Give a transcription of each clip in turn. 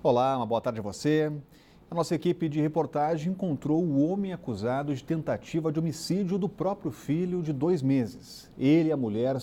Olá, uma boa tarde a você. A nossa equipe de reportagem encontrou o homem acusado de tentativa de homicídio do próprio filho de 2 meses. Ele e a mulher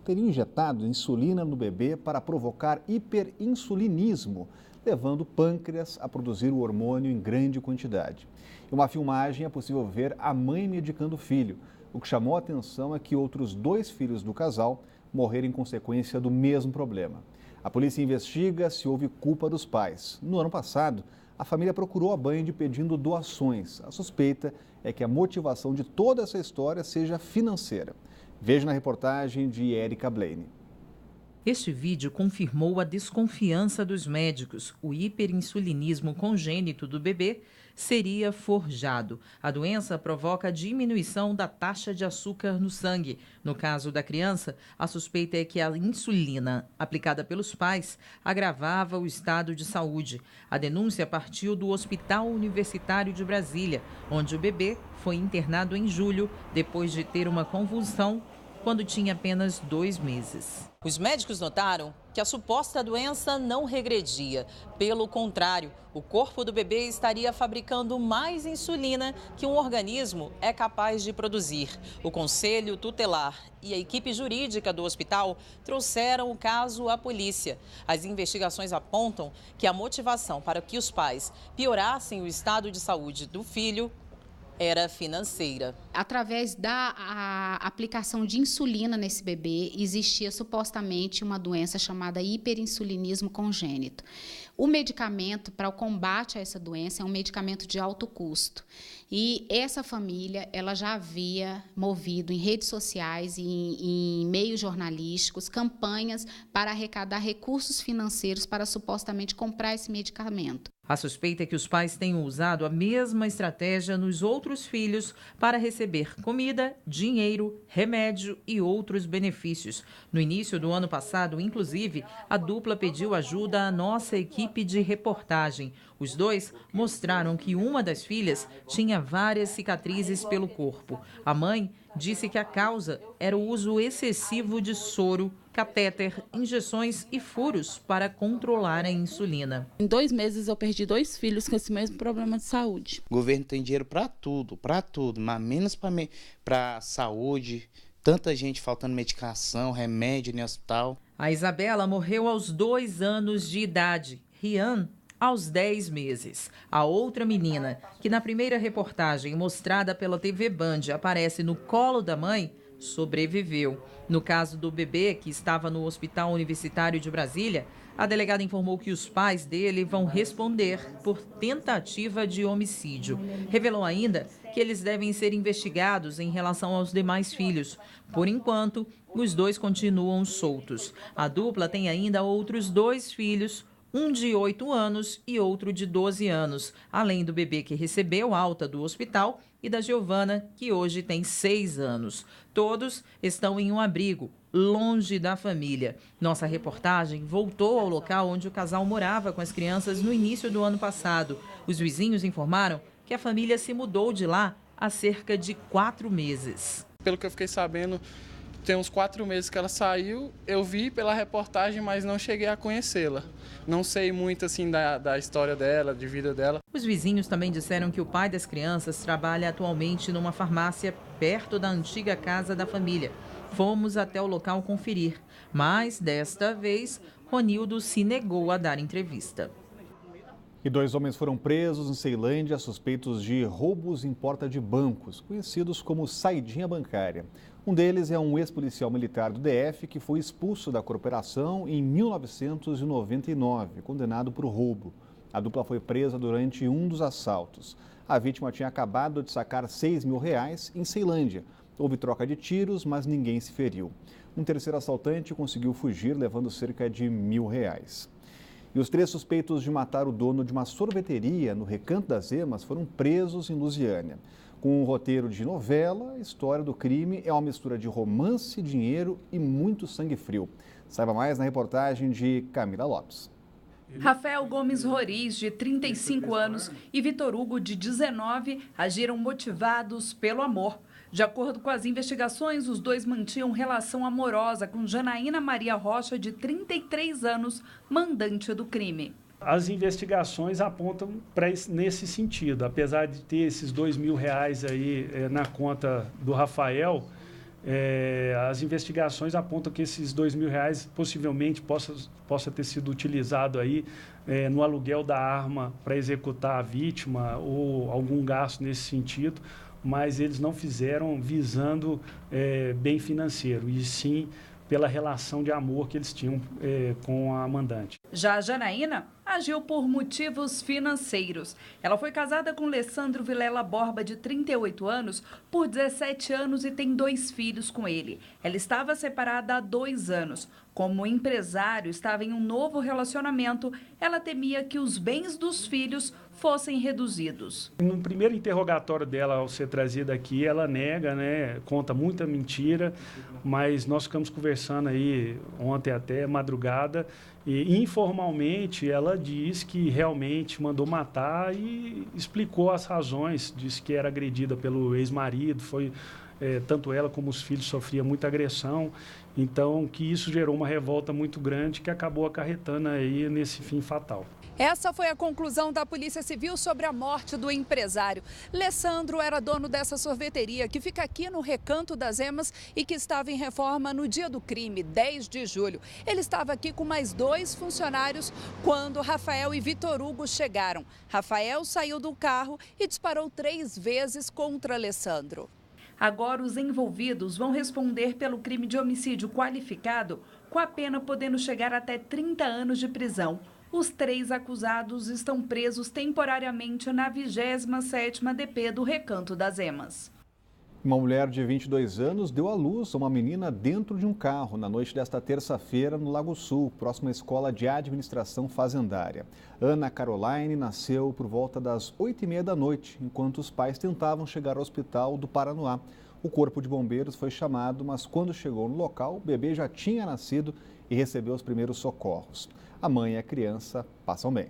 teriam injetado insulina no bebê para provocar hiperinsulinismo, levando o pâncreas a produzir o hormônio em grande quantidade. Em uma filmagem é possível ver a mãe medicando o filho. O que chamou a atenção é que outros 2 filhos do casal morreram em consequência do mesmo problema. A polícia investiga se houve culpa dos pais. No ano passado, a família procurou a Band pedindo doações. A suspeita é que a motivação de toda essa história seja financeira. Veja na reportagem de Érica Blaine. Este vídeo confirmou a desconfiança dos médicos. O hiperinsulinismo congênito do bebê seria forjado. A doença provoca a diminuição da taxa de açúcar no sangue. No caso da criança, a suspeita é que a insulina aplicada pelos pais agravava o estado de saúde. A denúncia partiu do Hospital Universitário de Brasília, onde o bebê foi internado em julho depois de ter uma convulsão quando tinha apenas 2 meses. Os médicos notaram que a suposta doença não regredia. Pelo contrário, o corpo do bebê estaria fabricando mais insulina que um organismo é capaz de produzir. O Conselho Tutelar e a equipe jurídica do hospital trouxeram o caso à polícia. As investigações apontam que a motivação para que os pais piorassem o estado de saúde do filho era financeira. Através da aplicação de insulina nesse bebê, existia supostamente uma doença chamada hiperinsulinismo congênito. O medicamento para o combate a essa doença é um medicamento de alto custo. E essa família, ela já havia movido em redes sociais e em meios jornalísticos campanhas para arrecadar recursos financeiros para supostamente comprar esse medicamento. A suspeita é que os pais tenham usado a mesma estratégia nos outros filhos para receber comida, dinheiro, remédio e outros benefícios. No início do ano passado, inclusive, a dupla pediu ajuda à nossa equipe de reportagem. Os 2 mostraram que uma das filhas tinha várias cicatrizes pelo corpo. A mãe disse que a causa era o uso excessivo de soro, catéter, injeções e furos para controlar a insulina. Em 2 meses eu perdi 2 filhos com esse mesmo problema de saúde. O governo tem dinheiro para tudo, mas menos para saúde. Tanta gente faltando medicação, remédio no hospital. A Isabela morreu aos 2 anos de idade. Rian, aos 10 meses. A outra menina, que na primeira reportagem mostrada pela TV Band aparece no colo da mãe, sobreviveu. No caso do bebê, que estava no Hospital Universitário de Brasília, a delegada informou que os pais dele vão responder por tentativa de homicídio. Revelou ainda que eles devem ser investigados em relação aos demais filhos. Por enquanto, os 2 continuam soltos. A dupla tem ainda outros 2 filhos, um de 8 anos e outro de 12 anos, além do bebê que recebeu alta do hospital e da Giovana, que hoje tem 6 anos. Todos estão em um abrigo, longe da família. Nossa reportagem voltou ao local onde o casal morava com as crianças no início do ano passado. Os vizinhos informaram que a família se mudou de lá há cerca de 4 meses. Pelo que eu fiquei sabendo, tem uns 4 meses que ela saiu, eu vi pela reportagem, mas não cheguei a conhecê-la. Não sei muito assim da história dela, de vida dela. Os vizinhos também disseram que o pai das crianças trabalha atualmente numa farmácia perto da antiga casa da família. Fomos até o local conferir, mas desta vez, Ronildo se negou a dar entrevista. E 2 homens foram presos em Ceilândia suspeitos de roubos em porta de bancos, conhecidos como saidinha bancária. Um deles é um ex-policial militar do DF que foi expulso da corporação em 1999, condenado por roubo. A dupla foi presa durante um dos assaltos. A vítima tinha acabado de sacar R$6 mil em Ceilândia. Houve troca de tiros, mas ninguém se feriu. Um terceiro assaltante conseguiu fugir, levando cerca de R$1.000. E os 3 suspeitos de matar o dono de uma sorveteria no Recanto das Emas foram presos em Lusiânia. Com um roteiro de novela, a história do crime é uma mistura de romance, dinheiro e muito sangue frio. Saiba mais na reportagem de Camila Lopes. Rafael Gomes Roriz, de 35 anos, e Vitor Hugo, de 19, agiram motivados pelo amor. De acordo com as investigações, os 2 mantinham relação amorosa com Janaína Maria Rocha, de 33 anos, mandante do crime. As investigações apontam nesse sentido. Apesar de ter esses R$2.000 aí na conta do Rafael, as investigações apontam que esses R$2.000 possivelmente possa ter sido utilizado aí no aluguel da arma para executar a vítima ou algum gasto nesse sentido, mas eles não fizeram visando bem financeiro, e sim pela relação de amor que eles tinham com a mandante. Já a Janaína agiu por motivos financeiros. Ela foi casada com Alessandro Vilela Borba, de 38 anos, por 17 anos e tem 2 filhos com ele. Ela estava separada há 2 anos. Como empresário estava em um novo relacionamento, ela temia que os bens dos filhos fossem reduzidos. No primeiro interrogatório dela, ao ser trazida aqui, ela nega, conta muita mentira, mas nós ficamos conversando aí ontem até madrugada, e informalmente ela diz que realmente mandou matar e explicou as razões, disse que era agredida pelo ex-marido, tanto ela como os filhos sofriam muita agressão, então que isso gerou uma revolta muito grande que acabou acarretando aí nesse fim fatal. Essa foi a conclusão da Polícia Civil sobre a morte do empresário. Alessandro era dono dessa sorveteria que fica aqui no Recanto das Emas e que estava em reforma no dia do crime, 10 de julho. Ele estava aqui com mais 2 funcionários quando Rafael e Vitor Hugo chegaram. Rafael saiu do carro e disparou 3 vezes contra Alessandro. Agora os envolvidos vão responder pelo crime de homicídio qualificado, com a pena podendo chegar até 30 anos de prisão. Os 3 acusados estão presos temporariamente na 27ª DP do Recanto das Emas. Uma mulher de 22 anos deu à luz a uma menina dentro de um carro na noite desta terça-feira no Lago Sul, próximo à Escola de Administração Fazendária. Ana Caroline nasceu por volta das 8h30 da noite, enquanto os pais tentavam chegar ao hospital do Paranoá. O corpo de bombeiros foi chamado, mas quando chegou no local, o bebê já tinha nascido e recebeu os primeiros socorros. A mãe e a criança passam bem.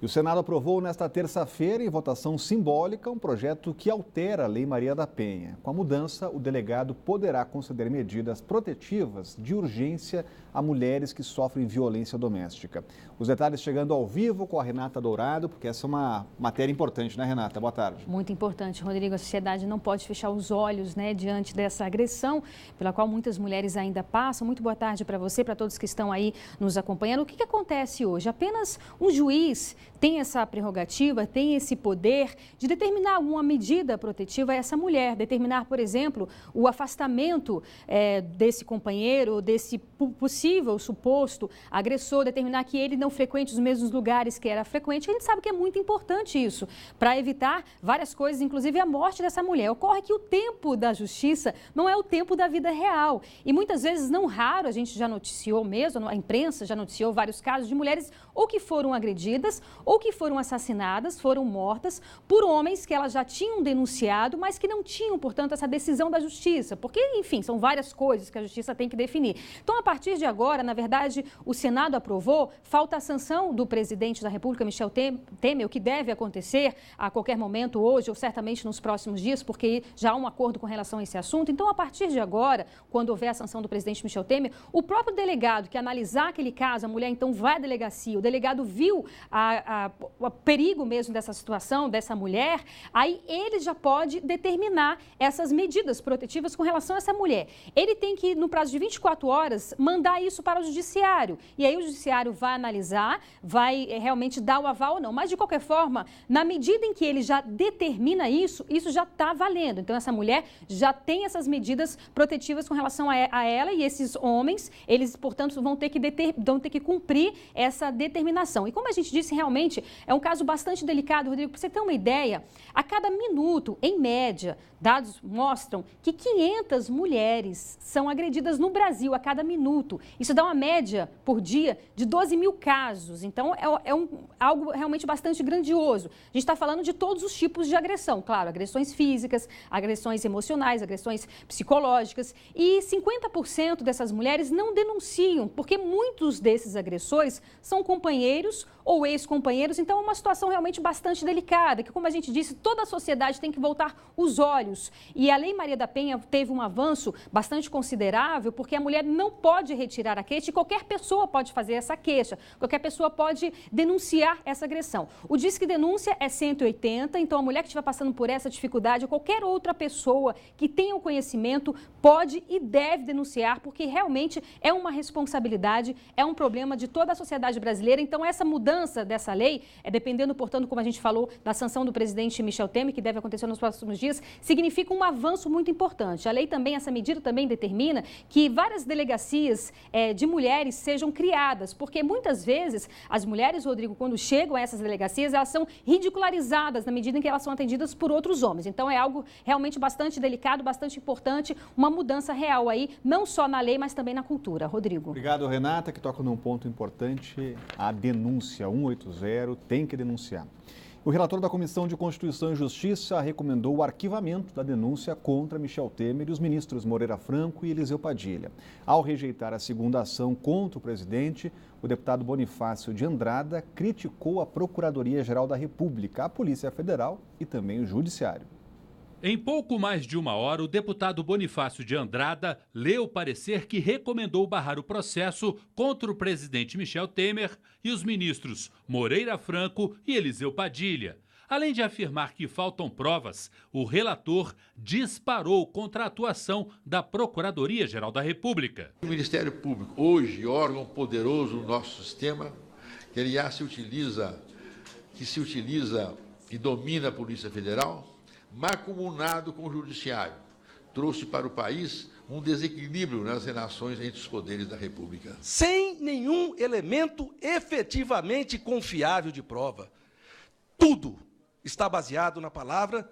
E o Senado aprovou nesta terça-feira, em votação simbólica, um projeto que altera a Lei Maria da Penha. Com a mudança, o delegado poderá conceder medidas protetivas de urgência a mulheres que sofrem violência doméstica. Os detalhes chegando ao vivo com a Renata Dourado, porque essa é uma matéria importante, né, Renata? Boa tarde. Muito importante, Rodrigo. A sociedade não pode fechar os olhos, diante dessa agressão pela qual muitas mulheres ainda passam. Muito boa tarde para você, para todos que estão aí nos acompanhando. O que acontece hoje? Apenas um juiz tem essa prerrogativa, tem esse poder de determinar alguma medida protetiva a essa mulher, determinar, por exemplo, o afastamento desse companheiro, desse possível, suposto agressor, determinar que ele não frequente os mesmos lugares que era frequente. A gente sabe que é muito importante isso, para evitar várias coisas, inclusive a morte dessa mulher. Ocorre que o tempo da justiça não é o tempo da vida real. E muitas vezes, não raro, a gente já noticiou mesmo, a imprensa já noticiou vários casos de mulheres ou que foram agredidas, ou que foram assassinadas, foram mortas por homens que elas já tinham denunciado, mas que não tinham, portanto, essa decisão da justiça. Porque, enfim, são várias coisas que a justiça tem que definir. Então, a partir de agora, na verdade, o Senado aprovou, falta a sanção do presidente da República, Michel Temer, o que deve acontecer a qualquer momento hoje ou certamente nos próximos dias, porque já há um acordo com relação a esse assunto. Então, a partir de agora, quando houver a sanção do presidente Michel Temer, o próprio delegado que analisar aquele caso, a mulher então vai à delegacia, o delegado viu o perigo mesmo dessa situação, dessa mulher, aí ele já pode determinar essas medidas protetivas com relação a essa mulher. Ele tem que, no prazo de 24 horas, mandar isso para o judiciário. E aí o judiciário vai analisar, vai realmente dar o aval ou não. Mas, de qualquer forma, na medida em que ele já determina isso, isso já está valendo. Então, essa mulher já tem essas medidas protetivas com relação a ela, e esses homens, eles, portanto, vão ter que cumprir essa determinação. E como a gente disse, realmente, é um caso bastante delicado, Rodrigo. Para você ter uma ideia, a cada minuto, em média, dados mostram que 500 mulheres são agredidas no Brasil a cada minuto. Isso dá uma média por dia de 12.000 casos. Então, algo realmente bastante grandioso. A gente está falando de todos os tipos de agressão. Claro, agressões físicas, agressões emocionais, agressões psicológicas. E 50% dessas mulheres não denunciam, porque muitos desses agressores são companheiros companheiros ou ex-companheiros. Então, é uma situação realmente bastante delicada, que, como a gente disse, toda a sociedade tem que voltar os olhos. E a Lei Maria da Penha teve um avanço bastante considerável, porque a mulher não pode retirar a queixa e qualquer pessoa pode fazer essa queixa, qualquer pessoa pode denunciar essa agressão. O Disque Denúncia é 180, então a mulher que estiver passando por essa dificuldade, ou qualquer outra pessoa que tenha o conhecimento, pode e deve denunciar, porque realmente é uma responsabilidade, é um problema de toda a sociedade brasileira. Então, essa mudança dessa lei, dependendo, portanto, como a gente falou, da sanção do presidente Michel Temer, que deve acontecer nos próximos dias, significa um avanço muito importante. A lei também, essa medida também determina que várias delegacias de mulheres sejam criadas, porque muitas vezes as mulheres, Rodrigo, quando chegam a essas delegacias, elas são ridicularizadas na medida em que elas são atendidas por outros homens. Então, é algo realmente bastante delicado, bastante importante, uma mudança real aí, não só na lei, mas também na cultura. Rodrigo. Obrigado, Renata, que toca num ponto importante, a denúncia. 180, tem que denunciar. O relator da Comissão de Constituição e Justiça recomendou o arquivamento da denúncia contra Michel Temer e os ministros Moreira Franco e Eliseu Padilha. Ao rejeitar a segunda ação contra o presidente, o deputado Bonifácio de Andrada criticou a Procuradoria-Geral da República, a Polícia Federal e também o Judiciário. Em pouco mais de uma hora, o deputado Bonifácio de Andrada leu o parecer que recomendou barrar o processo contra o presidente Michel Temer e os ministros Moreira Franco e Eliseu Padilha. Além de afirmar que faltam provas, o relator disparou contra a atuação da Procuradoria-Geral da República. O Ministério Público, hoje, órgão poderoso no nosso sistema, que aliás se utiliza e domina a Polícia Federal, mancomunado com o Judiciário, trouxe para o país um desequilíbrio nas relações entre os poderes da República. Sem nenhum elemento efetivamente confiável de prova. Tudo está baseado na palavra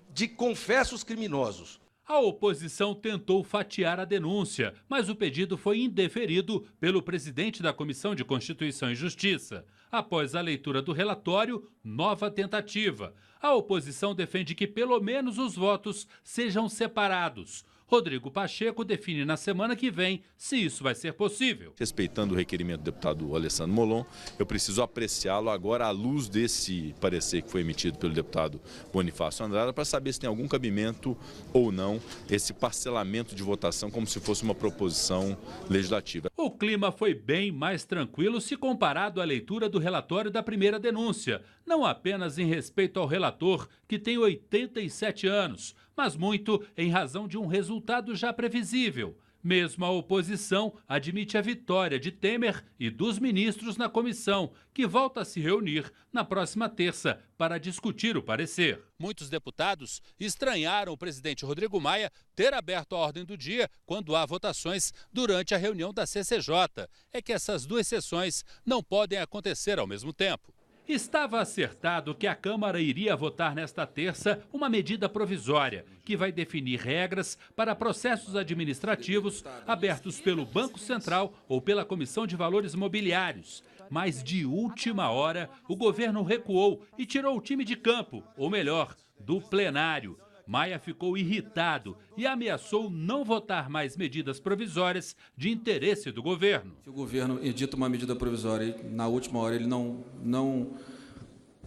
de confessos criminosos. A oposição tentou fatiar a denúncia, mas o pedido foi indeferido pelo presidente da Comissão de Constituição e Justiça. Após a leitura do relatório, nova tentativa. A oposição defende que pelo menos os votos sejam separados. Rodrigo Pacheco define na semana que vem se isso vai ser possível. Respeitando o requerimento do deputado Alessandro Molon, eu preciso apreciá-lo agora à luz desse parecer que foi emitido pelo deputado Bonifácio Andrada para saber se tem algum cabimento ou não esse parcelamento de votação como se fosse uma proposição legislativa. O clima foi bem mais tranquilo se comparado à leitura do relatório da primeira denúncia, não apenas em respeito ao relator, que tem 87 anos, mas muito em razão de um resultado já previsível. Mesmo a oposição admite a vitória de Temer e dos ministros na comissão, que volta a se reunir na próxima terça para discutir o parecer. Muitos deputados estranharam o presidente Rodrigo Maia ter aberto a ordem do dia quando há votações durante a reunião da CCJ. É que essas duas sessões não podem acontecer ao mesmo tempo. Estava acertado que a Câmara iria votar nesta terça uma medida provisória que vai definir regras para processos administrativos abertos pelo Banco Central ou pela Comissão de Valores Mobiliários. Mas de última hora, o governo recuou e tirou o time de campo, ou melhor, do plenário. Maia ficou irritado e ameaçou não votar mais medidas provisórias de interesse do governo. Se o governo edita uma medida provisória e na última hora ele não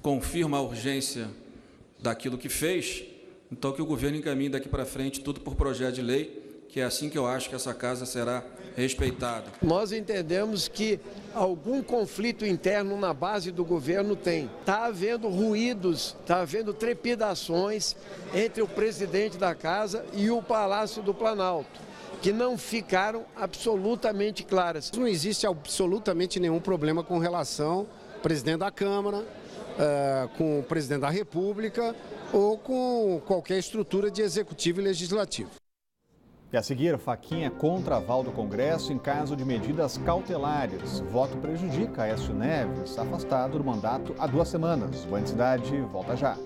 confirma a urgência daquilo que fez, então que o governo encaminhe daqui para frente tudo por projeto de lei, que é assim que eu acho que essa casa será respeitada. Nós entendemos que algum conflito interno na base do governo tem. Está havendo ruídos, está havendo trepidações entre o presidente da casa e o Palácio do Planalto, que não ficaram absolutamente claras. Não existe absolutamente nenhum problema com relação ao presidente da Câmara, com o presidente da República ou com qualquer estrutura de executivo e legislativo. E a seguir, faquinha contra aval do Congresso em caso de medidas cautelares. Voto prejudica Aécio Neves, afastado do mandato há 2 semanas. Boa Cidade, volta já.